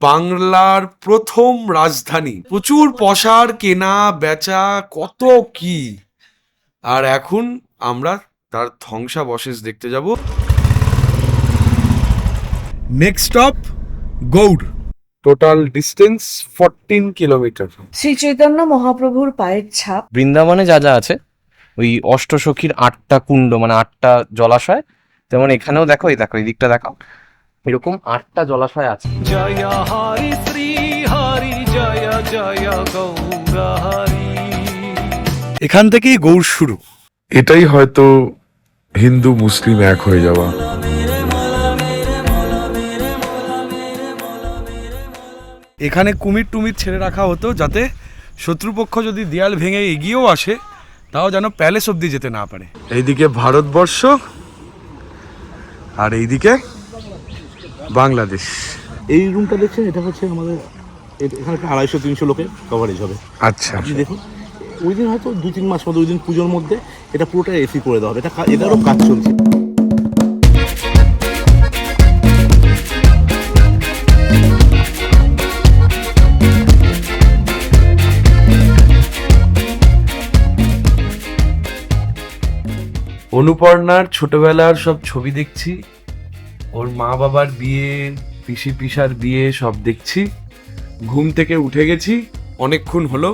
বাংলার প্রথম রাজধানী, প্রচুর পসার, কেনা বেচা, কত কি। আর এখন আমরা তার ধ্বংসাবশেষ দেখতে যাব। Next stop Gaur. Total distance 14 kilometre. Shri Chaitanya মহাপ্রভুর পায়ের ছাপ। বৃন্দাবনে যা যা আছে, ওই অষ্টসখীর 8টা কুণ্ড, মানে 8টা জলাশয়, তেমন এখানেও দেখো, এই দেখো, এই দিকটা দেখো, এরকম 8টা জলাশয় আছে। জয় হরি শ্রী হরি, জয় জয় গৌর হরি। এখান থেকেই গৌড় শুরু। এটাই হয়তো হিন্দু মুসলিম এক হয়ে যাওয়া। এখানে কুমির টুমির ছেড়ে রাখা হতো, যাতে শত্রুপক্ষ যদি দেয়াল ভেঙে এগিয়েও আসে, তাও যেন প্যালেস অব্দি যেতে না পারে। এইদিকে ভারতবর্ষ আর এইদিকে বাংলাদেশ। এই রুমটা দেখছেন, এটা হচ্ছে আমাদের এখানে 250-300 লোকের কভারেজ হবে। আচ্ছা, আপনি দেখুন, ওই দিন হয়তো 2-3 মাস মধ্যে, ওই দিন পুজোর মধ্যে এটা পুরোটা এসি করে দেওয়া হবে। এটারও কাজ চলছে। অনুপর্ণার ছোটবেলার সব ছবি দেখছি, ওর মা বাবার বিয়ে, পিসি পিসার বিয়ে সব দেখছি। ঘুম থেকে উঠে গেছি, অনেকক্ষণ হলো।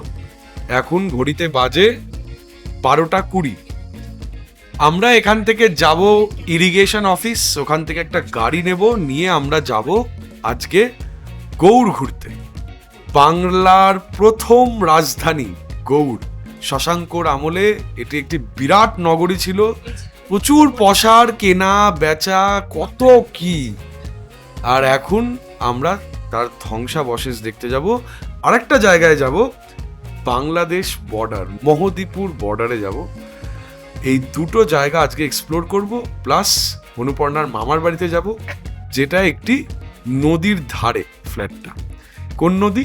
এখন ঘড়িতে বাজে 12টা 20। আমরা এখান থেকে যাব ইরিগেশন অফিস, ওখান থেকে একটা গাড়ি নেব, নিয়ে আমরা যাব আজকে গৌড় ঘুরতে। বাংলার প্রথম রাজধানী গৌড়। শশাঙ্কর আমলে এটি একটি বিরাট নগরী ছিল, প্রচুর পসার, কেনা বেচা, কত কি। আর এখন আমরা তার ধ্বংসাবশেষ দেখতে যাব। আরেকটা জায়গায় যাব, বাংলাদেশ বর্ডার, মহদীপুর বর্ডারে যাব। এই দুটো জায়গা আজকে এক্সপ্লোর করব, প্লাস অনুপর্ণার মামার বাড়িতে যাব, যেটা একটি নদীর ধারে ফ্ল্যাটটা। কোন নদী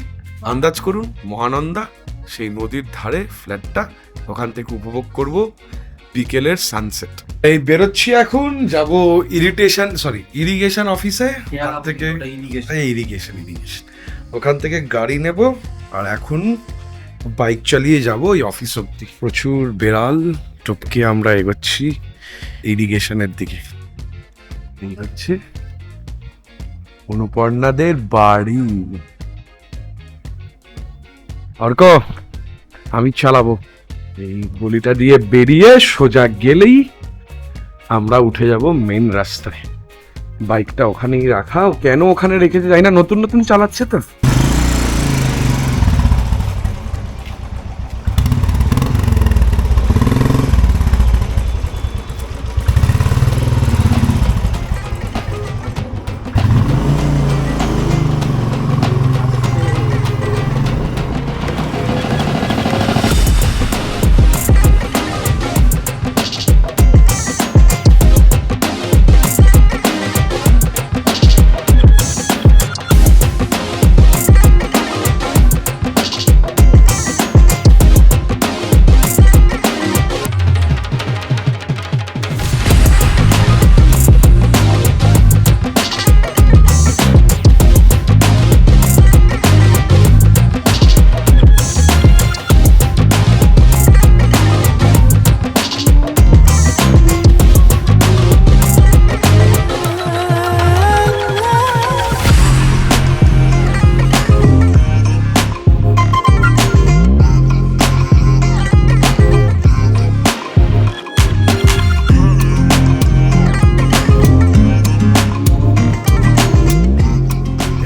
আন্দাজ করুন? মহানন্দা। সেই নদীর ধারে ফ্ল্যাটটা, ওখান থেকে উপভোগ করব বিকেলের সানসেট। এই বেরোচ্ছি এখন, যাব ইরিগেশন অফিসে। ওখান থেকে ইরিগেশন ওখান থেকে গাড়ি নেব, আর এখন বাইক চালিয়ে যাব এই অফিস অব্দি। প্রচুর বেড়াল টপকে আমরা এগোচ্ছি ইরিগেশনের দিকে। এই হচ্ছে অনুপর্ণাদের বাড়ি। অর্ক, আমি চালাবো। এই গলিটা দিয়ে বেরিয়ে সোজা গেলেই আমরা উঠে যাব মেন রাস্তায়। বাইকটা ওখানেই রাখা, কেন ওখানে রেখেছে জানি না, নতুন নতুন চালাচ্ছে তো।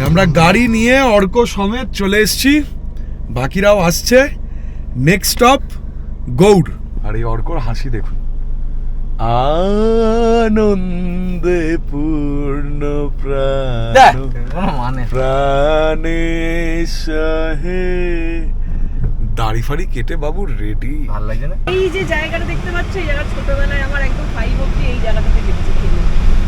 আমরা গাড়ি নিয়ে অর্ক সমেত চলে এসেছি, বাকিরাও আসছে। Next stop Gaur. আর এই অর্কর হাসি দেখুন, আনন্দে পূর্ণ প্রাণে সহে। দাড়ি ফাড়ি কেটে বাবু রেডি। ভালো লাগছে না? এই যে জায়গাটা দেখতে পাচ্ছ, এই জায়গা ছোটবেলায় আমার একদম 5 অবধি এই জায়গাটাতে কেটেছে খেলে।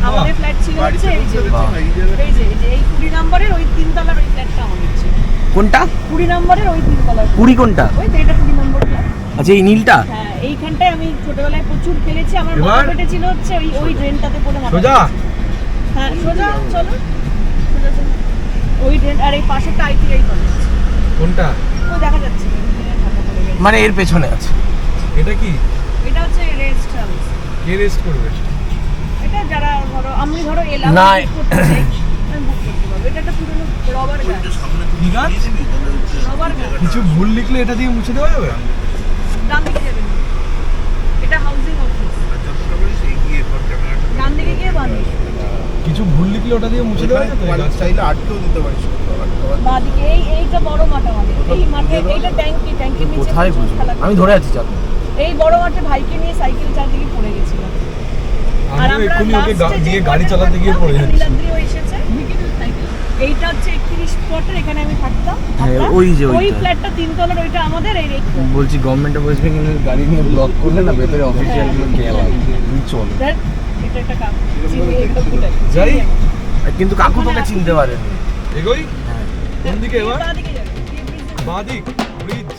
আমাদের ফ্ল্যাট ছিল হচ্ছে এই যে 20 নম্বরের ওই 3 তলার ওই ফ্ল্যাটটা আমাদের ছিল। কোনটা? 20 নম্বরের ওই 3 তলার। 20 কোনটা? ওই তো, এটা 20 নম্বর ফ্ল্যাট। আচ্ছা, এই নীলটা? হ্যাঁ, এইখানটায় আমি ছোটবেলায় প্রচুর খেলেছি। আমার মাথা পেটেছিল হচ্ছে ওই ড্রেনটাতে পড়ে মাথা। সোজা? হ্যাঁ সোজা, চলো সোজা চলো। ওই আর এই পাশেরটা ITI কলেজ। কোনটা? ও দেখা যাচ্ছে না, ঢাকা পড়ে গেছে। মানে এর পেছনে আছে। এটা কি? এটা হচ্ছে রেস্ট হাউস। কে রেস্ট করবে? এটা যারা ধরো আমি ধরো এলাম না। book করতে চাই, আমি book করতে পারবো। এটা একটা পুরনো রবার গাছ। কি গাছ? রবার গাছ। কিছু ভুল লিখলে এটা দিয়ে মুছে দেওয়া যাবে? ডান দিকে যাবেন। এটা হাউজিং অফিস। ডান দিকে গিয়ে বাঁদিকে। কিছু ভুল লিখলে ওটা দিয়ে মুছে দেওয়া যাবে? চাইলে আটকেও দিতে পারিস। বাঁদিকে এইটা বড় মাঠ আমাদের। এই মাঠে এইটা ট্যাঙ্কির নিচে কোথায় প্রচুর বুঝবো? খেলা আমি করতাম। ধরে আছি চাপ। এই বড় মাঠে ভাইকে নিয়ে সাইকেল চারদিকে পড়ে গেছিলাম। আর আমি আমরা এক্ষুনি ওকে লাস্টে যে নিয়ে গাড়ি quarter চালাতে গিয়ে থাকতাম, পড়ে যাচ্ছি। নীলাদ্রিও এসেছে। এইটা হচ্ছে 31 কোয়ার্টার, এখানে আমি থাকতাম। হ্যাঁ, আমরা- ওই যে ওই ওইটা। ফ্ল্যাটটা 3 তলার, ওইটা আমাদের। এই রেখো বলছি গভর্নমেন্ট বসবে কিন্তু গাড়ি নিয়ে ব্লক করলে না ভেতরে অফিসিয়াল গুলো কে আলাদা তুই চল। এটা একটা কাজ চিনি এই কাকুটা যাই? কিন্তু কাকু তোকে চিনতে পারেনি। এগোই? কোন দিকে এবার? বাঁদিকে যাবে বাদিক ব্রিজ।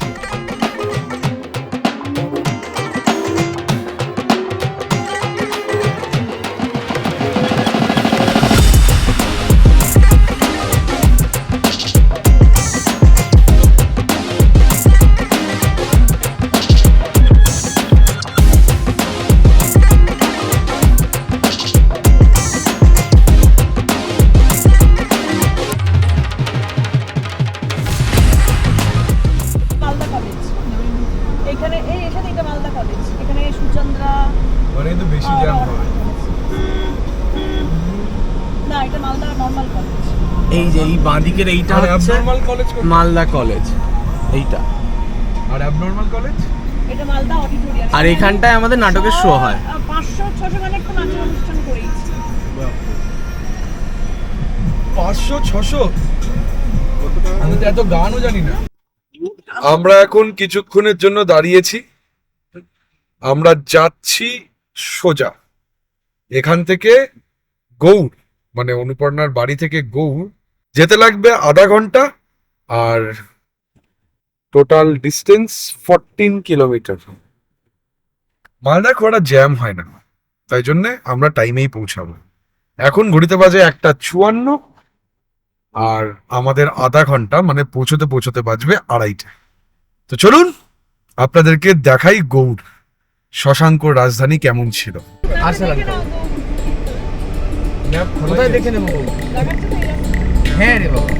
মালদা কলেজ। এখানে এই এর সাথে এটা মালদা কলেজ। এখানে সুচন্দ্রা মানে তো বেশি জ্যাম হবে। না, এটা মালদা নরমাল কলেজ। এই যে এই বাঁদিকের এইটা আর হচ্ছে অ্যাবনর্মাল কলেজ কোনটা? মালদা কলেজ এইটা। আর অ্যাবনর্মাল কলেজ? এটা মালদা অডিটোরিয়াম। আর এখানটায় আমাদের নাটকের শো হয়। 500-600 গানের একটা নাচের অনুষ্ঠান করেছি। 500-600? আমি তো এত গানও জানি না। আমরা এখন কিছুক্ষণের জন্য দাঁড়িয়েছি। আমরা যাচ্ছি সোজা এখান থেকে গৌড়, মানে অনুপর্ণার বাড়ি থেকে গৌড় যেতে লাগবে আধা ঘন্টা। আর টোটাল ডিস্টেন্স 14 কিলোমিটার। মালদা খুব একটা জ্যাম হয় না, তাই জন্যে আমরা টাইমেই পৌঁছাবো। এখন ঘড়িতে বাজে 1:54, আর আমাদের আধা ঘন্টা মানে পৌঁছতে পৌঁছতে বাজবে 2:30। তো চলুন আপনাদেরকে দেখাই গৌড় শশাঙ্ক রাজধানী কেমন ছিল। আসলাম দেখে তো। নাও, কোথায় দেখে নেবো? দেখাচ্ছে তো এই রাস্তা। হ্যাঁ রে বাবা।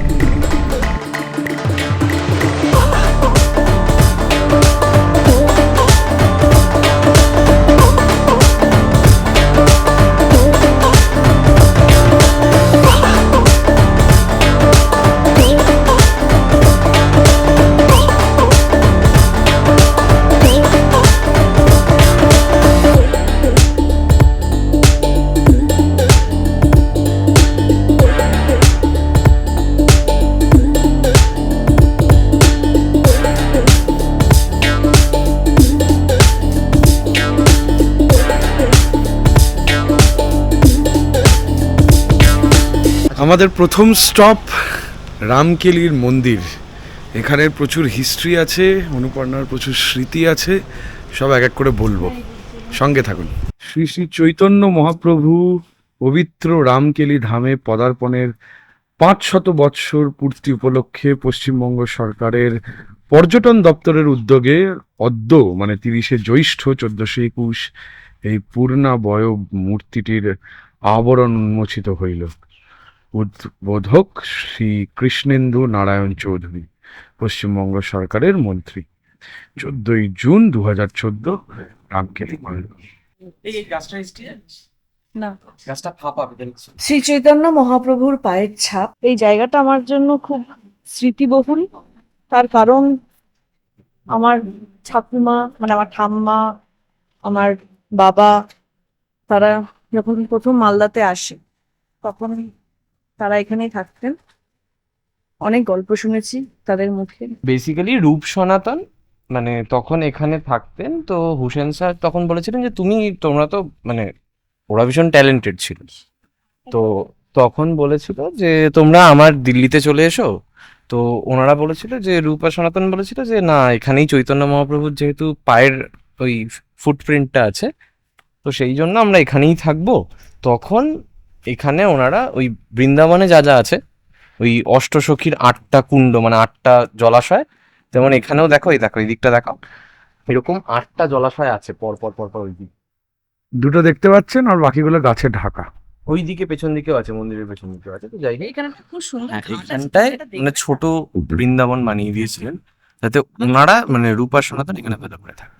আমাদের প্রথম স্টপ রামকেলির মন্দির। এখানের প্রচুর হিস্ট্রি আছে, অনুপর্ণার প্রচুর স্মৃতি আছে, সব এক এক করে বলবো, সঙ্গে থাকুন। শ্রী শ্রী চৈতন্য মহাপ্রভু পবিত্র রামকেলি ধামে পদার্পণের 500 বৎসর পূর্তি উপলক্ষে পশ্চিমবঙ্গ সরকারের পর্যটন দপ্তরের উদ্যোগে অদ্য মানে 30শে জ্যৈষ্ঠ 1421 এই পূর্ণাবয় মূর্তিটির আবরণ উন্মোচিত হইল। উদ্বোধক শ্রী কৃষ্ণেন্দু নারায়ণ চৌধুরী, পশ্চিমবঙ্গ সরকারের মন্ত্রী। 14ই জুন 2014, রামকেলি মালদা। এই গাছটা হিস্ট্রি জানিস? না। গাছটা ফাঁপা দেখছো। শ্রী চৈতন্য মহাপ্রভুর পায়ের ছাপ। এই জায়গাটা আমার জন্য খুব স্মৃতিবহুল। তার কারণ আমার ঠাকুমা মানে আমার ঠাম্মা, আমার বাবা, তারা যখন প্রথম মালদাতে আসে তখন তারা এখানেই থাকতেন। অনেক গল্প শুনেছি তাদের মুখে। বেসিক্যালি রূপ সনাতন মানে তখন এখানে থাকতেন। তো হুসেন স্যার তখন বলেছিলেন যে তোমরা তো মানে ওরা ভীষণ ট্যালেন্টেড ছিল, তো তখন বলেছিল যে তোমরা আমার দিল্লিতে চলে এসো। তো ওনারা বলেছিল যে রূপ আর সনাতন বলেছিল যে না, এখানেই চৈতন্য মহাপ্রভুর যেহেতু পায়ের ওই ফুটপ্রিন্টটা আছে, তো সেই জন্য আমরা এখানেই থাকবো। তখন এখানে ওনারা ওই বৃন্দাবনে যা যা আছে ওই অষ্টসখীর 8টা কুণ্ড মানে 8টা জলাশয়, যেমন এখানেও দেখো, এই দেখো এই দিকটা দেখাও, এরকম 8টা জলাশয় আছে পর পর পর পর ওই দিক, দুটো দেখতে পাচ্ছেন আর বাকিগুলো গাছে ঢাকা। ওই দিকে পেছন দিকেও আছে, মন্দিরের পেছন দিকেও আছে। তো যাই হোক, এখানে খুব সুন্দর হ্যাঁ, ঘাট আছে, এইখানটায় সেটা দেখতে মানে ছোট বৃন্দাবন বানিয়ে দিয়েছিলেন যাতে ওনারা মানে রূপা সনাতন এখানে ভালো করে থাকে।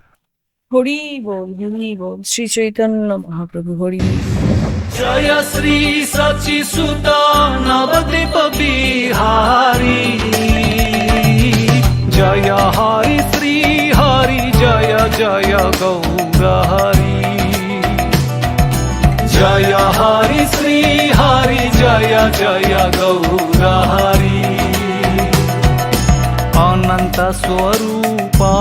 হরি বল, হরি বল, শ্রী চৈতন্য মহাপ্রভু হরি বল। जय श्री सचिसुत नवद्वीप बिहारी जय हरि श्री हरि जय जय गौर हरि जय हरि श्री हरि जय जय गौर हरि अनंत स्वरूपा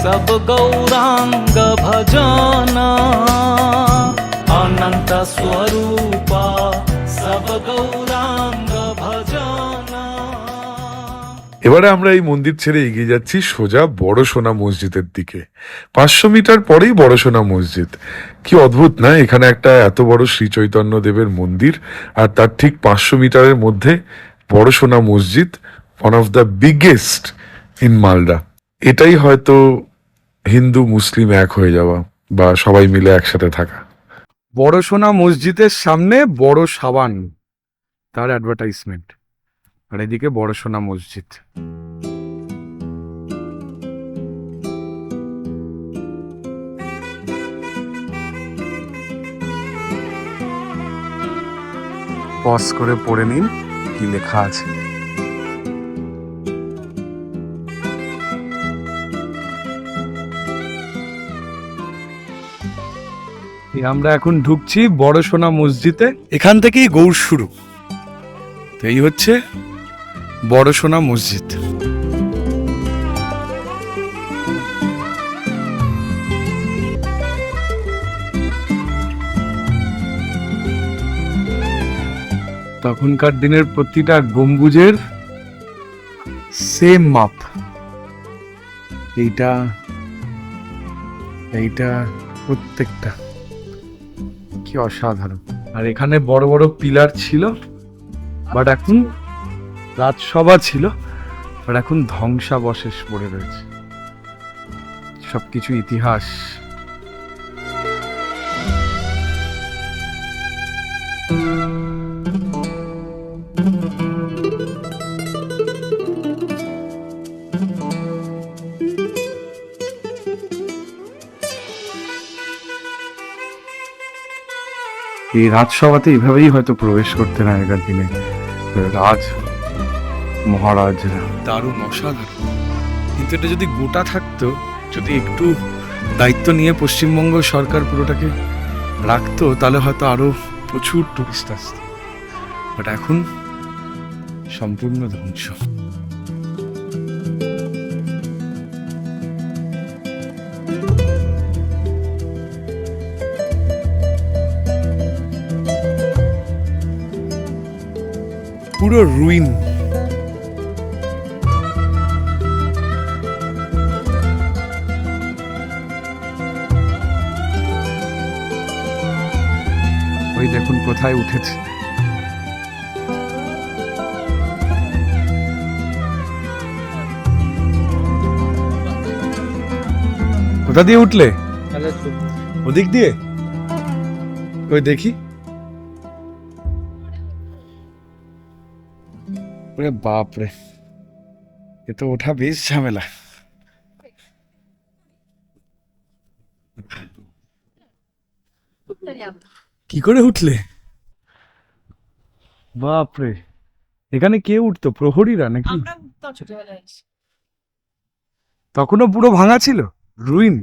सब गौरांग भजना अनंत स्वरूपा सब गौरांग भजना। এবারে আমরা এই মন্দির ছেড়ে এগিয়ে যাচ্ছি সোজা বড় সোনা মসজিদের দিকে। 500 মিটার পরেই বড় সোনা মসজিদ। কি অদ্ভুত না, এখানে একটা এত বড় শ্রী চৈতন্য দেবের মন্দির আর তার ঠিক 500 মিটারের মধ্যে বড় সোনা মসজিদ, one of the biggest in Malda. এটাই হয়তো হিন্দু মুসলিম এক হয়ে যাওয়া বা সবাই মিলে একসাথে থাকা। বড় সোনা মসজিদের সামনে বড় সাবান, তার অ্যাডভার্টাইজমেন্ট, আর এদিকে বড় সোনা মসজিদ। পজ করে পড়ে নিন কি লেখা আছে। আমরা এখন ঢুকছি বড় সোনা মসজিদে, এখান থেকেই গৌড় শুরু। তো এই হচ্ছে বড় সোনা মসজিদ। তখনকার দিনের প্রতিটা গম্বুজের সেম মাপ, এইটা এইটা প্রত্যেকটা, কি অসাধারণ। আর এখানে বড় বড় পিলার ছিল, বাট এখন রাজসভা ছিল, বাট এখন ধ্বংসাবশেষ পড়ে রয়েছে। সবকিছু ইতিহাস। এই রাজসভাতে এইভাবেই হয়তো প্রবেশ করতেন আগেকার দিনে রাজ মহারাজরা। দারুণ, অসাধারণ। কিন্তু এটা যদি গোটা থাকতো, যদি একটু দায়িত্ব নিয়ে পশ্চিমবঙ্গ সরকার পুরোটাকে রাখতো, তাহলে হয়তো আরো প্রচুর টুরিস্ট আসতো। বাট এখন সম্পূর্ণ ধ্বংস। পুরো রুইন। ওই দেখুন কোথায় উঠেছে। কোথা দিয়ে উঠলে? ওদিক দিয়ে? ওই দেখি। ওরে বাপরে, এ তো ওঠা বেশ ঝামেলা। কি করে উঠলে? বাপরে, এখানে কে উঠতো? প্রহরীরা নাকি? তখনও পুরো ভাঙা ছিল, রুইন।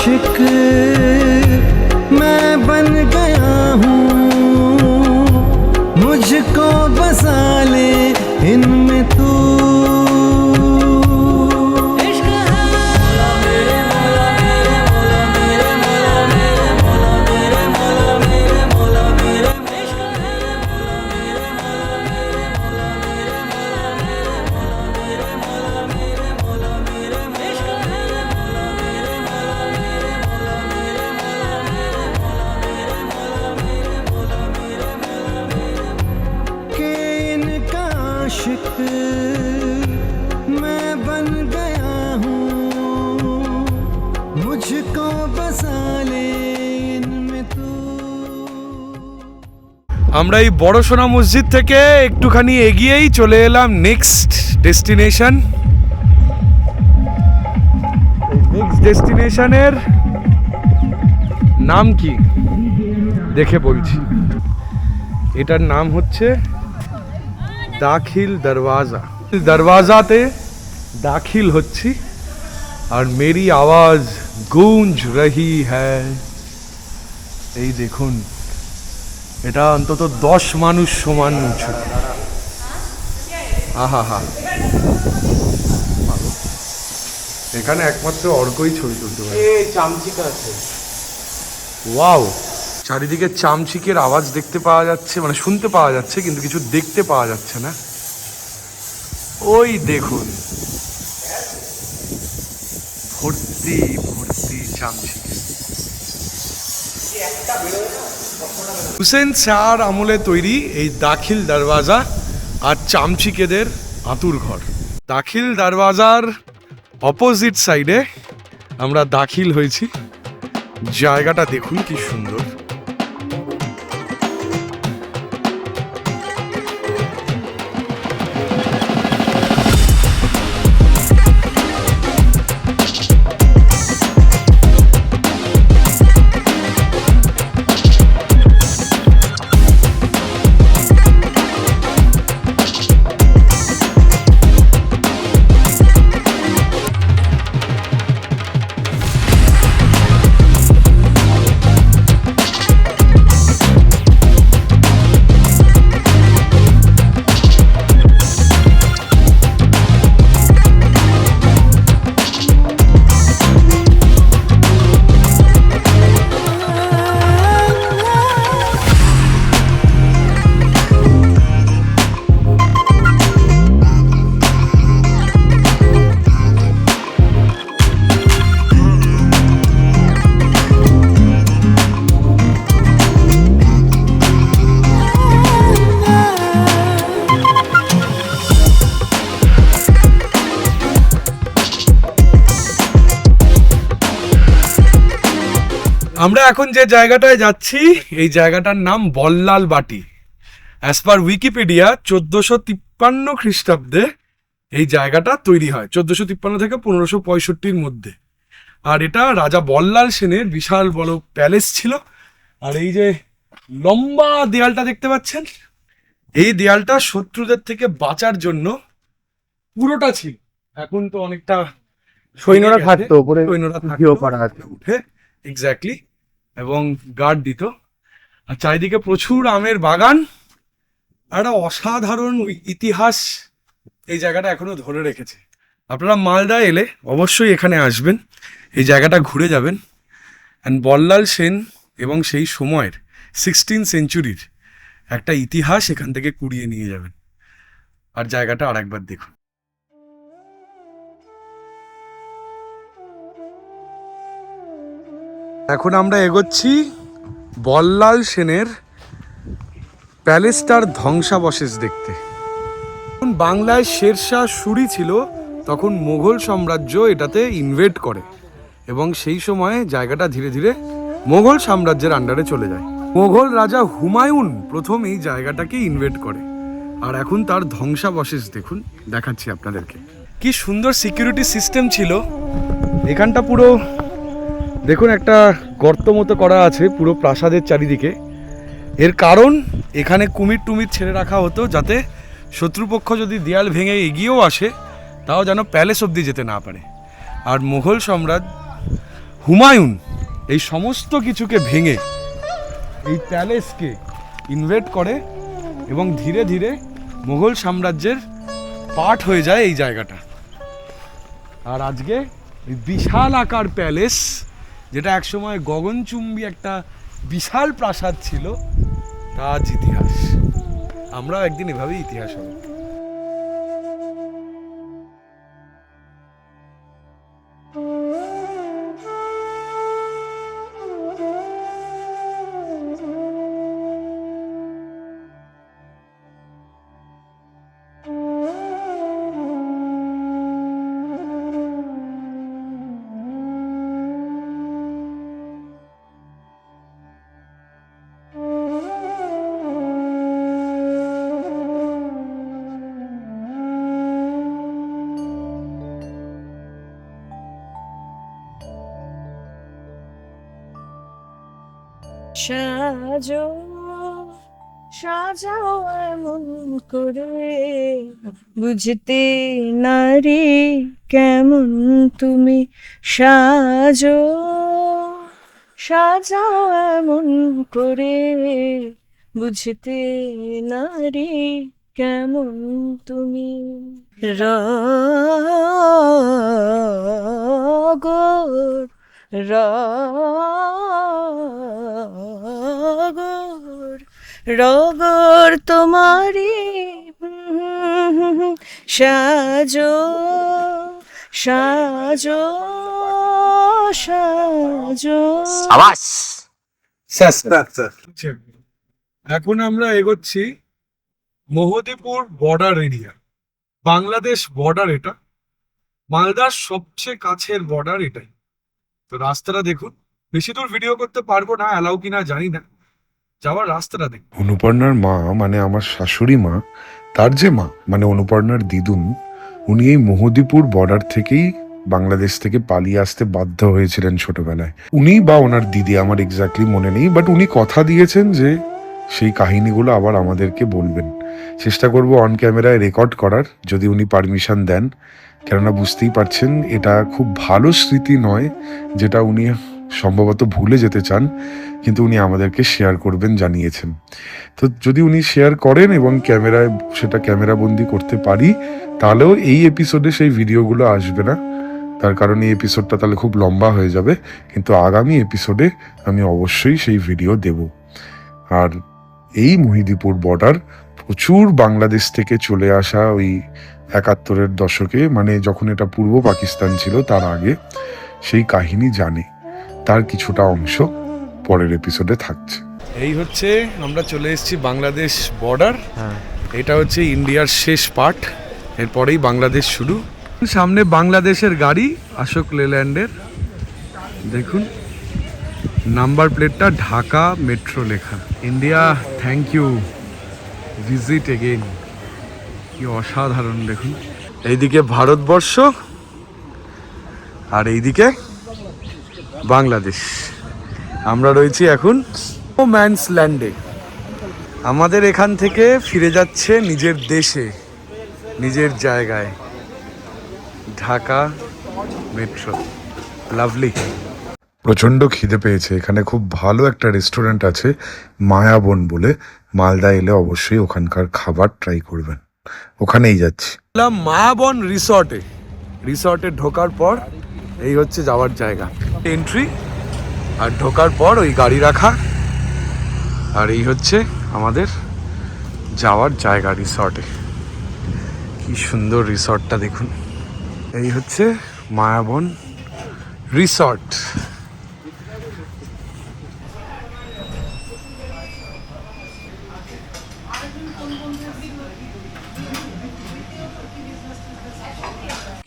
आशिक मैं बन गया हूँ मुझको बसा ले इनमें तू आशिक मैं बन गया हूँ मुझको बसा ले इनमें तू। আমরা এই বড় সোনা মসজিদ থেকে একটুখানি এগিয়েই চলে এলাম নেক্সট ডেস্টিনেশন। নেক্সট ডেস্টিনেশনের নাম কি দেখে বলছি। এটার নাম হচ্ছে দাখিল দরওয়াজা। দরওয়াজাতে দাখিল হচ্ছি আর মেরি আওয়াজ গूंज रही है। এই দেখুন, এটা অন্তত 10 মানুষ সমান উঁচু। আহা হা, এখানে একমাত্র অর্কই ছবি তুলতে পারে। চামচিকা আছে। ওয়াও, চারিদিকে চামচিকের আওয়াজ দেখতে পাওয়া যাচ্ছে, মানে শুনতে পাওয়া যাচ্ছে, কিন্তু কিছু দেখতে পাওয়া যাচ্ছে না। ওই দেখুন, ভর্তি ভর্তি চামচিকে। হুসেন শাহর আমলে তৈরি এই দাখিল দরওয়াজা আর চামচিকেদের আতুর ঘর। দাখিল দরওয়াজার অপোজিট সাইডে আমরা দাখিল হয়েছি। জায়গাটা দেখুন কি সুন্দর। আমরা এখন যে জায়গাটায় যাচ্ছি এই জায়গাটার নাম বল্লাল বাটি। অ্যাজ পার উইকিপিডিয়া 1453 খ্রিস্টাব্দে এই জায়গাটা তৈরি হয়, 1453 থেকে 1565 মধ্যে। আর এটা রাজা বল্লাল সেনের বিশাল বড় প্যালেস ছিল। আর এই যে লম্বা দেয়ালটা দেখতে পাচ্ছেন, এই দেয়ালটা শত্রুদের থেকে বাঁচার জন্য পুরোটা ছিল। এখন তো অনেকটা সৈন্যরা থাকতো উপরে, সৈন্যরা ভিও করা আছে। উঠে এক্স্যাক্টলি, এবং গার্ড দিত। আর চারিদিকে প্রচুর আমের বাগান, একটা অসাধারণ ইতিহাস এই জায়গাটা এখনো ধরে রেখেছে। আপনারা মালদা এলে অবশ্যই এখানে আসবেন, এই জায়গাটা ঘুরে যাবেন। অ্যান্ড বল্লাল সেন এবং সেই সময়ের 16th সেঞ্চুরির একটা ইতিহাস এখান থেকে কুড়িয়ে নিয়ে যাবেন। আর জায়গাটা আর একবার দেখুন। এখন আমরা এগোচ্ছি বল্লাল সেনের প্যালেসটার ধ্বংসাবশেষ দেখতে। যখন বাংলায় শেরশাহ সুরি ছিল তখন মোগল সাম্রাজ্য এটাতে ইনভেড করে এবং সেই সময়ে জায়গাটা ধীরে ধীরে মোগল সাম্রাজ্যের আন্ডারে চলে যায়। মোগল রাজা হুমায়ুন প্রথম এই জায়গাটাকে ইনভেড করে। আর এখন তার ধ্বংসাবশেষ দেখুন, দেখাচ্ছি আপনাদেরকে। কি সুন্দর সিকিউরিটি সিস্টেম ছিল এখানটা। পুরো দেখুন, একটা গর্ত মতো করা আছে পুরো প্রাসাদের চারিদিকে। এর কারণ এখানে কুমির টুমির ছেড়ে রাখা হতো, যাতে শত্রুপক্ষ যদি দেয়াল ভেঙে এগিয়েও আসে তাও যেন প্যালেস অবধি যেতে না পারে। আর মুঘল সম্রাট হুমায়ুন এই সমস্ত কিছুকে ভেঙে এই প্যালেসকে ইনভেট করে এবং ধীরে ধীরে মুঘল সাম্রাজ্যের পার্ট হয়ে যায় এই জায়গাটা। আর আজকে এই বিশাল আকার প্যালেস, যেটা একসময় গগনচুম্বী একটা বিশাল প্রাসাদ ছিল, তা আজ ইতিহাস। আমরাও একদিন এভাবেই ইতিহাস হব। সাজো সাজাও এমন করে, বুঝতে নারী কেমন তুমি। সাজো সাজাও এমন করে, বুঝতে নারী কেমন তুমি। রগর রগর রগর তোমারি, সাজো সাজো সাজো। এখন আমরা এগোচ্ছি Mohadipur border area, Bangladesh border. এটা মালদার সবচেয়ে কাছের বর্ডার এটাই। তো রাস্তাটা দেখুন, বেশি দূর ভিডিও করতে পারবো না, অ্যালাউ কিনা জানি না, যাওয়ার রাস্তাটা দেখুন। অনুপর্ণার মা মানে আমার শাশুড়ি মা, তার যে মা মানে অনুপর্ণার দিদুন, উনি এই মহদীপুর বর্ডার থেকেই বাংলাদেশ থেকে পালিয়ে আসতে বাধ্য হয়েছিলেন ছোটবেলায়। উনি বা ওনার দিদি, আমার এক্স্যাক্টলি মনে নেই, বাট উনি কথা দিয়েছেন যে সেই কাহিনীগুলো আবার আমাদেরকে বলবেন। চেষ্টা করব অন ক্যামেরায় রেকর্ড করার, যদি উনি পারমিশন দেন। কেননা বুঝতেই পারছেন এটা খুব ভালো স্মৃতি নয়, যেটা উনি সম্ভবত ভুলে যেতে চান, কিন্তু উনি আমাদেরকে শেয়ার করবেন জানিয়েছেন। তো যদি উনি শেয়ার করেন এবং ক্যামেরায় সেটা ক্যামেরাবন্দি করতে পারি, তাহলেও এই এপিসোডে সেই ভিডিওগুলো আসবে না। তার কারণ এই এপিসোডটা তাহলে খুব লম্বা হয়ে যাবে, কিন্তু আগামী এপিসোডে আমি অবশ্যই সেই ভিডিও দেব। আর এই মহিদীপুর বর্ডার প্রচুর বাংলাদেশ থেকে চলে আসা ওই ৭১-এর দশকে, মানে যখন এটা পূর্ব পাকিস্তান ছিল তার আগে, সেই কাহিনী জানে। তার কিছুটা অংশ পরের এপিসোডে থাকছে। এই হচ্ছে আমরা চলে এসেছি বাংলাদেশ বর্ডার। হ্যাঁ, এটা হচ্ছে ইন্ডিয়ার শেষ পার্ট, এরপরেই বাংলাদেশ শুরু। সামনে বাংলাদেশের গাড়ি, অশোক লেল্যান্ডের। দেখুন নাম্বার প্লেটটা ঢাকা মেট্রো লেখা। India thank you, visit again. কি অসাধারণ দেখুন। এইদিকে ভারতবর্ষ আর এইদিকে বাংলাদেশ। আমরা রয়েছি এখন নো ম্যানস ল্যান্ডে। আমাদের এখান থেকে ফিরে যাচ্ছে নিজের দেশে, নিজের জায়গায়। Dhaka metro, lovely. প্রচন্ড খিদে পেয়েছে। এখানে খুব ভালো একটা রেস্টুরেন্ট আছে মায়াবন বলে, মালদা এলে অবশ্যই ওখানকার খাবার ট্রাই করবেন। ওখানেই যাচ্ছি। মায়াবন রিসর্টে। রিসর্টে ঢোকার পর এই হচ্ছে যাওয়ার জায়গা, এন্ট্রি। আর ঢোকার পর ওই গাড়ি রাখা, আর এই হচ্ছে আমাদের যাওয়ার জায়গা রিসর্টে। কি সুন্দর রিসর্টটা দেখুন। এই হচ্ছে মায়াবন রিসর্ট।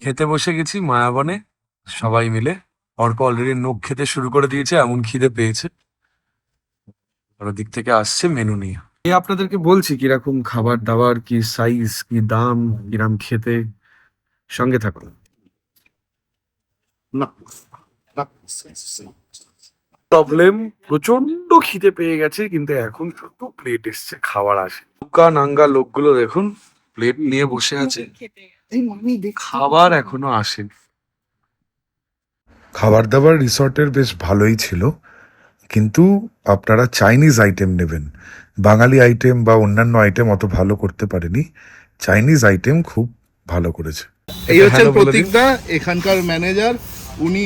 খেতে বসে গেছি মায়াবনে সবাই মিলে। অর্ক অলরেডি নখ খেতে শুরু করে দিয়েছে, এমন খিদে পেয়েছে। ওর দিক থেকে আসছে মেনু নিয়ে। এই আপনাদেরকে বলছি কিরকম খাবার দাবার, কি সাইজ, কি দাম, কিরম খেতে। সঙ্গে থাকুন। প্রবলেম, প্রচন্ড খিদে পেয়ে গেছে, কিন্তু এখন শুধু প্লেট এসছে, খাবার আসে। দুকা নাঙ্গা লোকগুলো দেখুন প্লেট নিয়ে বসে আছে, খাবার এখনো আসেনি। খাবার দাবার রিসর্টের বেশ ভালোই ছিল, কিন্তু আপনারা চাইনিজ আইটেম নেবেন। বাঙালি আইটেম বা অন্যান্য আইটেম অত ভালো করতে পারেনি, চাইনিজ আইটেম খুব ভালো করেছে। এই হচ্ছেন Hello বলে দিন। প্রতীকদা, এখানকার ম্যানেজার। উনি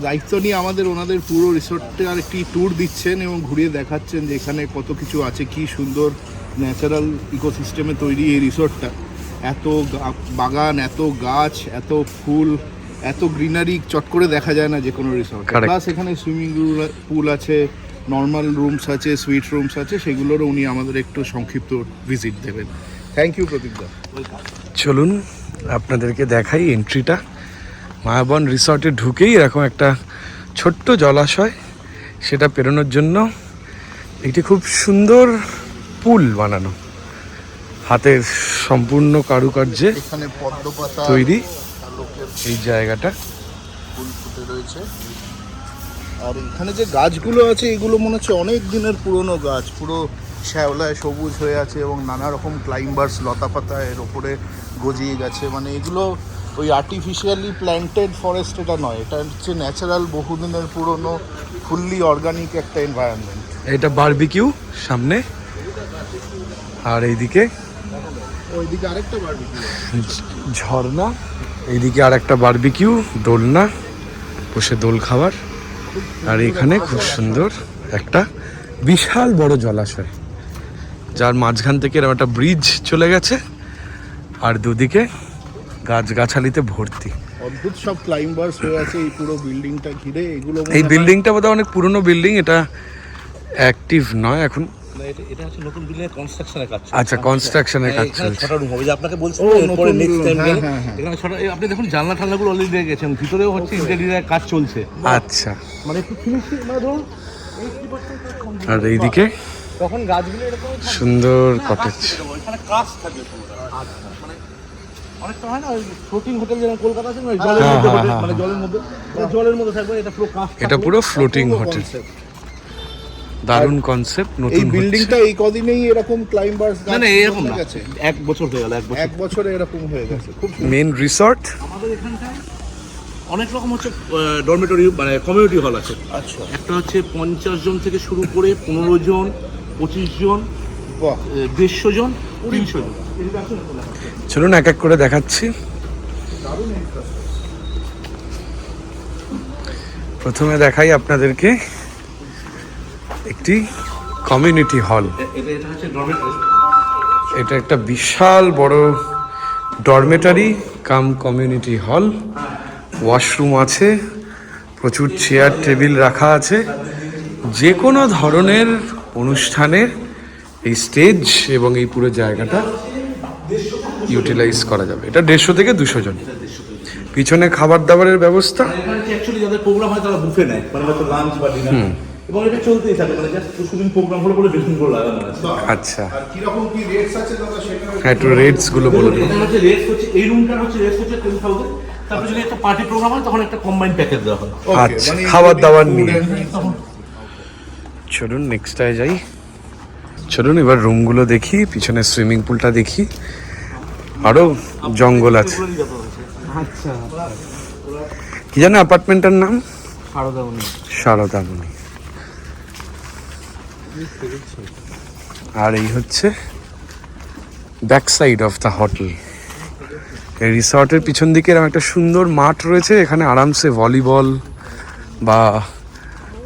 দায়িত্ব নিয়ে আমাদের ওনাদের পুরো রিসোর্টে আর একটি ট্যুর দিচ্ছেন এবং ঘুরিয়ে দেখাচ্ছেন যে এখানে কত কিছু আছে, কি সুন্দর ন্যাচারাল ইকোসিস্টেমে তৈরি এই রিসোর্টটা। এত বাগান, এত গাছ, এত ফুল, এত গ্রিনারি চট করে দেখা যায় না যে কোনো রিসোর্ট। Correct. প্লাস এখানে সুইমিং পুল আছে, নর্মাল রুমস আছে, সুইট রুমস আছে, সেগুলোরও উনি আমাদের একটু সংক্ষিপ্ত ভিজিট দেবেন। থ্যাংক ইউ প্রতীকদা। চলুন আপনাদেরকে দেখাই এন্ট্রিটা। মায়াবন রিসর্টে ঢুকেই এরকম একটা ছোট্ট জলাশয়, সেটা পেরোনোর জন্য একটি খুব সুন্দর পুল বানানো, হাতের সম্পূর্ণ কারুকার্যে এখানে পদ্মপাতা তৈরি এই জায়গাটা। ফুল ফুটে রয়েছে। আর এখানে যে গাছগুলো আছে এগুলো মনে হচ্ছে অনেক দিনের পুরনো গাছ, পুরো শ্যাওলায় সবুজ হয়ে আছে এবং নানা রকম ক্লাইম্বার্স লতা পাতা এর ওপরে গজিয়ে গেছে। মানে এগুলো ওই আর্টিফিশিয়ালি প্ল্যান্টেড ফরেস্ট এটা নয়, এটা হচ্ছে ন্যাচারাল বহুদিনের পুরনো ফুললি অর্গানিক একটা এনভায়রনমেন্ট। এটা বারবিকিউ সামনে, আর এইদিকে ওইদিকে আরেকটা বারবিকিউ। ঝর্ণা, এইদিকে আর একটা বারবিকিউ, দোলনা, বসে দোল খাবার। আর এখানে খুব সুন্দর একটা বিশাল বড় জলাশয়, যার মাঝখান থেকে এরকম একটা ব্রিজ চলে গেছে, আর দুদিকে গাছগাছালিতে ভর্তি। অদ্ভুত সব ক্লাইম্বার্স হয়ে আছে এই পুরো বিল্ডিংটা ঘিরে। এগুলো এই বিল্ডিংটা বোধহয় অনেক পুরনো বিল্ডিং, এটা অ্যাক্টিভ নয় এখন। এটা হচ্ছে নতুন বিল্ডিং কনস্ট্রাকশনের কাজ। আচ্ছা, কনস্ট্রাকশনের কাজ চলছে। ছটা রুম হবে, যে আপনাকে বলছি এরপরে নেক্সট টাইম গেলে এখানে ছটা। আপনি দেখুন জানলা টানলাগুলো অলরেডি দিয়ে গেছেন, ভিতরেও হচ্ছে ইন্টেরিয়রের কাজ চলছে। আচ্ছা, মানে একটু ফিনিশিং, মানে ধরুন আর এইদিকে তখন গাছগুলো এরকম সুন্দর কটেজ। এখানে কাজ থাকে পুরো। মানে অনেকটা হয় না ফ্লোটিং হোটেল, যেমন কলকাতা আছে না জলের মধ্যে হোটেল, মানে জলের মধ্যে থাকবে, এটা পুরো কাজ। এটা পুরো floating hotel। দারুণ কনসেপ্ট, এই নতুন বিল্ডিংটা এই কদিনেই এরকম ক্লাইম্বার্স না না এরকম না, গেছে, 1 বছর হয়ে গেল, 1 বছর। এক বছরে এরকম হয়ে গেছে। খুব মেন রিসর্ট। আমাদের এখানটায় অনেক রকম হচ্ছে ডরমেটরি, মানে কমিউনিটি হল আছে। আচ্ছা, একটা হচ্ছে 50 জন থেকে শুরু করে 15 জন, 25 জন, বাহ। 150 জন, 300 জন। চলুন এক এক করে দেখাচ্ছি। প্রথমে দেখাই আপনাদেরকে একটি কমিউনিটি হল। এটা হচ্ছে ডরমেটরি। এটা একটা বিশাল বড় ডরমেটারি কাম কমিউনিটি হল। ওয়াশরুম আছে, প্রচুর চেয়ার টেবিল রাখা আছে। যে কোনো ধরনের অনুষ্ঠানে এই স্টেজ এবং এই পুরো জায়গাটা ইউটিলাইজ করা যাবে। এটা 150 থেকে 200 জন। পিছনে খাবার দাবারের ব্যবস্থা। এখানে অ্যাকচুয়ালি যাদের প্রোগ্রাম হয় তারা বুফে নেয়, মানে হয়তো লাঞ্চ বা ডিনার, এবং এটা চলতেই থাকে, মানে জাস্ট শুধু প্রোগ্রাম হলো বলে বেশি করে লাগানো আছে। আচ্ছা, আর কিরকম কি রেটস আছে দাদা সেটা হ্যাঁ, একটু রেটস গুলো বলে দিন। এটা হচ্ছে রেট হচ্ছে, এই রুমটার হচ্ছে রেট হচ্ছে 10,000। তারপর যদি একটা পার্টি প্রোগ্রাম হয় তখন একটা কম্বাইন্ড প্যাকেজ দেওয়া হয়। আচ্ছা, খাবার দাবার নিয়ে। চলুন নেক্সটটায় যাই। চলুন এবার রুমগুলো দেখি, পিছনে সুইমিং পুলটা দেখি, আরো জঙ্গল আছে। আচ্ছা, কি জানো অ্যাপার্টমেন্টটার নাম? সারদামণি। সারদামণি। আর এই হচ্ছে back side of the hotel. এই রিসর্টের পিছন দিকে এরকম একটা সুন্দর মাঠ রয়েছে, এখানে আরামসে ভলিবল বা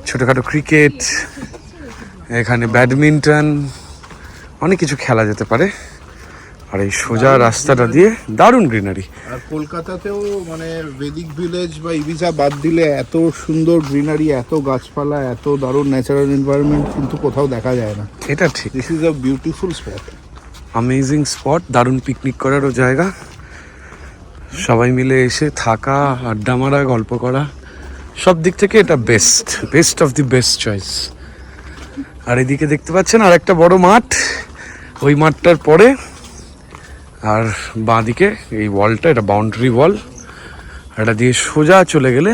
ছোটোখাটো ক্রিকেট, এখানে ব্যাডমিন্টন, অনেক কিছু খেলা যেতে পারে। আর এই সোজা রাস্তাটা দিয়ে দারুণ গ্রিনারি। আর কলকাতাতেও মানে বেদিক ভিলেজ বা ইবিজা বাদ দিলে এত সুন্দর গ্রিনারি, এত গাছপালা, এত দারুণ ন্যাচারাল এনভায়রনমেন্ট কিন্তু কোথাও দেখা যায় না। এটা ঠিক, this is a beautiful spot. Amazing spot, দারুণ পিকনিক করারও জায়গা। সবাই মিলে এসে থাকা, আড্ডা মারা, গল্প করা, সব দিক থেকে এটা best of the best choice. আর এদিকে দেখতে পাচ্ছেন আর একটা বড় মাঠ, ওই মাঠটার পরে আর বাঁদিকে এই ওয়ালটা, এটা বাউন্ডারি ওয়াল। এটা দিয়ে সোজা চলে গেলে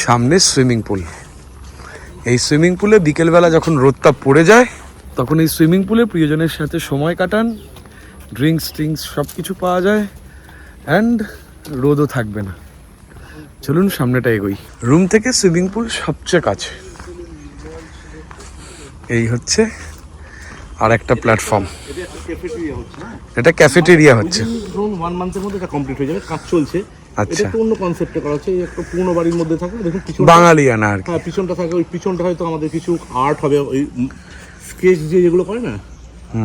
সামনে সুইমিং পুল। এই সুইমিং পুলে বিকেলবেলা যখন রোদটা পড়ে যায় তখন এই সুইমিং পুলে প্রিয়জনের সাথে সময় কাটান, ড্রিঙ্কস সব কিছু পাওয়া যায়, অ্যান্ড রোদও থাকবে না। চলুন সামনেটা এগোই। রুম থেকে সুইমিং পুল সবচেয়ে কাছে। এই হচ্ছে আর একটা প্ল্যাটফর্ম, এটা ক্যাফেটেরিয়া হচ্ছে। ধরুন 1 মান্থের মধ্যে এটা কমপ্লিট হয়ে যাবে, কাজ চলছে। আচ্ছা। এটা একটু অন্য কনসেপ্টে করা হচ্ছে, এই একটা পুরনো বাড়ির মধ্যে থাকে, দেখুন পিছন, বাঙালিয়ানা আর কি। হ্যাঁ পিছনটা থাকে, ওই পিছনটা হয়তো আমাদের কিছু আর্ট হবে, ওই স্কেচ যেগুলো করে না,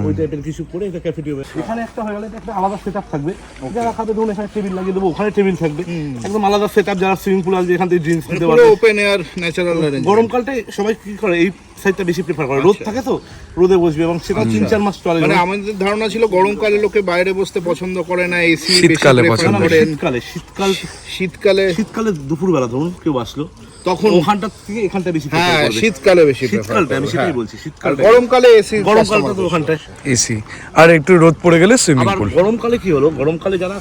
ওই টাইপের কিছু করে এটা ক্যাফেটেরিয়া। এখানে একটা হয়ে গেলে এটা একটা আলাদা সেটআপ থাকবে, যারা খাবে ধরুন এখানে টেবিল লাগিয়ে দেবো, ওখানে টেবিল থাকবে, একদম আলাদা সেটআপ। যারা সুইমিং পুল আসবে এখান থেকে ড্রিঙ্কস দিতে পুরো পারবে। Open air natural arrangement. গরমকালটাই সবাই কি করে এই সাইডটা বেশি প্রেফার করে, রোদ থাকে তো রোদে বসবে, এবং সেটা 3-4 মাস চলে। মানে আমাদের ধারণা ছিল গরমকালে লোকে বাইরে বসতে পছন্দ করে না, এসি শীতকালে পছন্দ করে। শীতকালে দুপুরবেলা ধরুন কেউ আসলো, তখন ওখানটা থেকে এখানটা বেশি prefer হ্যাঁ করবে। শীতকালে বেশি prefer শীতকালটা আমি করে, সেটাই হ্যাঁ। বলছি, আর শীতকালটা। গরমকালে এসি, গরমকালটা তো ওখানটায়। এসি, আর একটু রোদ পড়ে গেলে সুইমিং আবার পুল। গরমকালে কি হলো, গরমকালে যারা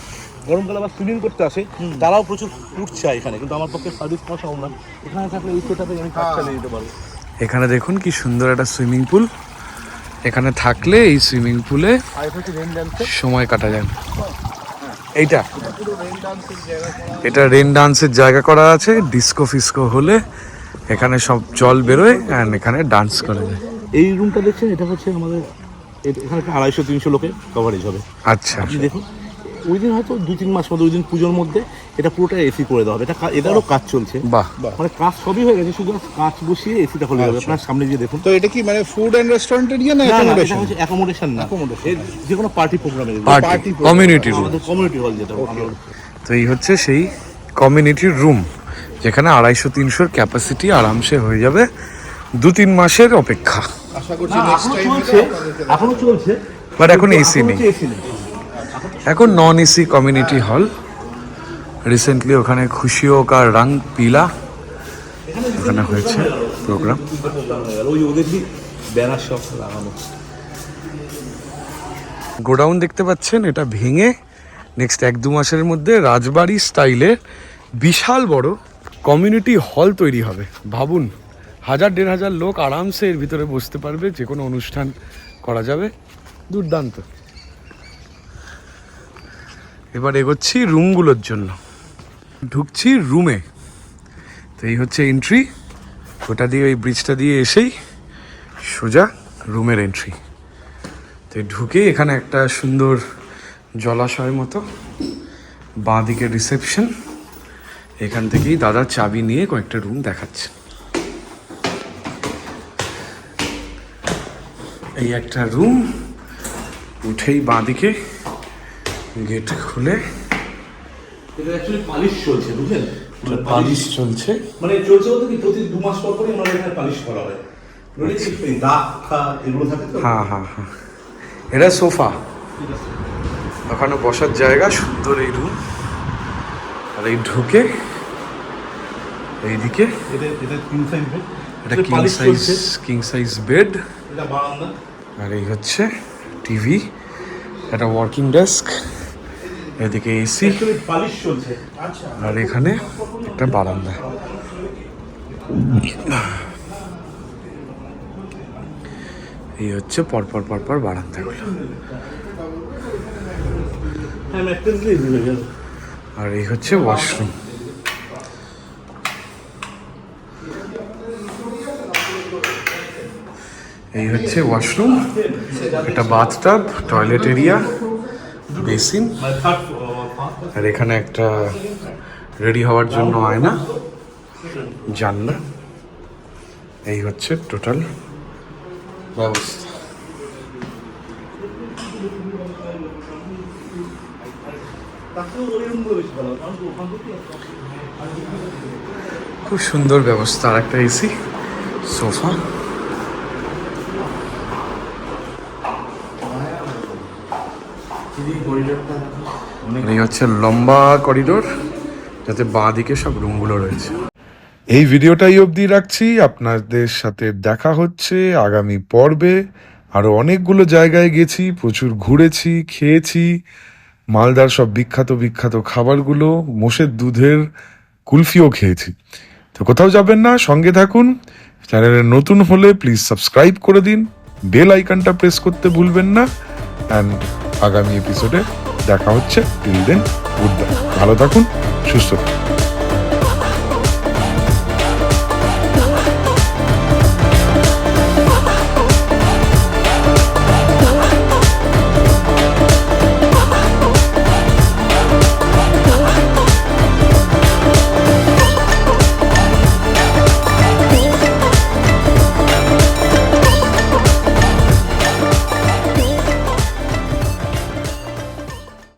গরমকালে আবার সুইমিং করতে আসে তারাও প্রচুর ফুট চায় এখানে, কিন্তু আমার পক্ষে সার্ভিস করা সম্ভব না। এখানে থাকলে এই সেটাতে আমি কাজ চালিয়ে দিতে পারবো। এখানে দেখুন কি সুন্দর একটা সুইমিং পুল। এখানে থাকলে এই সুইমিং পুলে আর এটা হচ্ছে রেন ড্যান্সের সময় কাটা যায়। এইটা এটা রেন ডান্সের জায়গা করা আছে। ডিস্কো ফিস্কো হলে এখানে সব জল বেরোয় আর এখানে ডান্স করা যায়। এই রুমটা দেখছেন, এটা হচ্ছে আমাদের এখানে 250-300 লোকের কভারেজ হবে। আচ্ছা, আপনি দেখুন ওই দিন হয়তো 2-3 মাস মধ্যে, ওই দিন পুজোর মধ্যে এটা পুরোটা এসি করে দেওয়া হবে। এটা এটারও কাজ চলছে, বাহ। মানে কাজ সবই হয়ে গেছে, শুধু কাজ বসিয়ে এসিটা খুলে যাবে। আপনার সামনে গিয়ে দেখুন। তো এটা কি মানে ফুড এন্ড রেস্টুরেন্ট এরিয়া না না, না, এটা অ্যাকোমোডেশন? হচ্ছে অ্যাকোমোডেশন না, যে কোনো পার্টি প্রোগ্রামে পার্টি কমিউনিটি রুম। আমাদের কমিউনিটি হল যেটা তো এই হচ্ছে সেই কমিউনিটি রুম যেখানে 250-300 ক্যাপাসিটি আরামসে হয়ে যাবে। 2-3 মাসের অপেক্ষা। আশা করছি নেক্সট টাইম এখনো চলছে, বাট এখন এসি নেই, এসি নেই। এখন non AC community hall. Recently ওখানে খুশিও কা রং পিলা ওখানে হয়েছে প্রোগ্রাম। ওই ওদেরই ব্যানার সব লাগানো। গোডাউন দেখতে পাচ্ছেন, এটা ভেঙে নেক্সট 1-2 মাসের মধ্যে রাজবাড়ি স্টাইলে বিশাল বড় কমিউনিটি হল তৈরি হবে। ভাবুন, 1000-1500 লোক আরামসে এর ভিতরে বসতে পারবে, যে কোনো অনুষ্ঠান করা যাবে। দুর্দান্ত। এবার এগোচ্ছি রুমগুলোর জন্য, ঢুকছি রুমে। তো এই হচ্ছে এন্ট্রি, ওটা দিয়ে ওই ব্রিজটা দিয়ে এসেই সোজা রুমের এন্ট্রি। তো ঢুকে এখানে একটা সুন্দর জলাশয় মতো, বাঁ দিকে রিসেপশন। এখান থেকেই দাদা চাবি নিয়ে কয়েকটা রুম দেখাচ্ছে। এই একটা রুম, উঠেই বাঁ দিকে গেট খুলে এটা অ্যাকচুয়ালি পালিশ চলছে, বুঝলেন? পালিশ চলছে। মানে চলছে বলতে কি, প্রতি 2 মাস পর পরই আমাদের এখানে পালিশ করা হয়। দাগ খা এগুলো থাকে তো। হ্যাঁ হ্যাঁ হ্যাঁ, এটা সোফা, ওখানে বসার জায়গা, সুন্দর এই রুম। আর এই ঢুকে এইদিকে এটা কিং সাইজ বেড, এটা কিং সাইজ বেড। এটা বারান্দা। আর এই হচ্ছে টিভি, একটা ওয়ার্কিং ডেস্ক, এদিকে এসি, অ্যাকচুয়ালি পালিশ চলছে। আচ্ছা। আর এখানে একটা বারান্দা। এই হচ্ছে পরপর পরপর বারান্দাগুলো। হ্যাঁ, ম্যাট্রেস দিয়ে দিবে গেল। আর এই হচ্ছে ওয়াশরুম। এই হচ্ছে ওয়াশরুম, একটা বাথটাব, টয়লেট এরিয়া, বেসিন, মানে থার্ড আর এখানে একটা রেডি হওয়ার জন্য আয়না, জানলা। এই হচ্ছে টোটাল ব্যবস্থা। খুব সুন্দর ব্যবস্থা। আর একটা এসি, সোফা। এই হচ্ছে লম্বা করিডোর, যাতে বাঁ দিকে সব রুমগুলো রয়েছে। এই ভিডিওটাই অবধি রাখছি। আপনাদের সাথে দেখা হচ্ছে আগামী পর্বে। আরো অনেকগুলো জায়গায় গেছি, প্রচুর ঘুরেছি, খেয়েছি মালদার সব বিখ্যাত বিখ্যাত খাবারগুলো, মোষের দুধের কুলফিও খেয়েছি। তো কোথাও যাবেন না, সঙ্গে থাকুন। চ্যানেলে নতুন হলে প্লিজ সাবস্ক্রাইব করে দিন, বেল আইকনটা প্রেস করতে ভুলবেন না। অ্যান্ড আগামী এপিসোডে দেখা হচ্ছে। Till then, goodbye. ভালো থাকুন, সুস্থ থাকুন।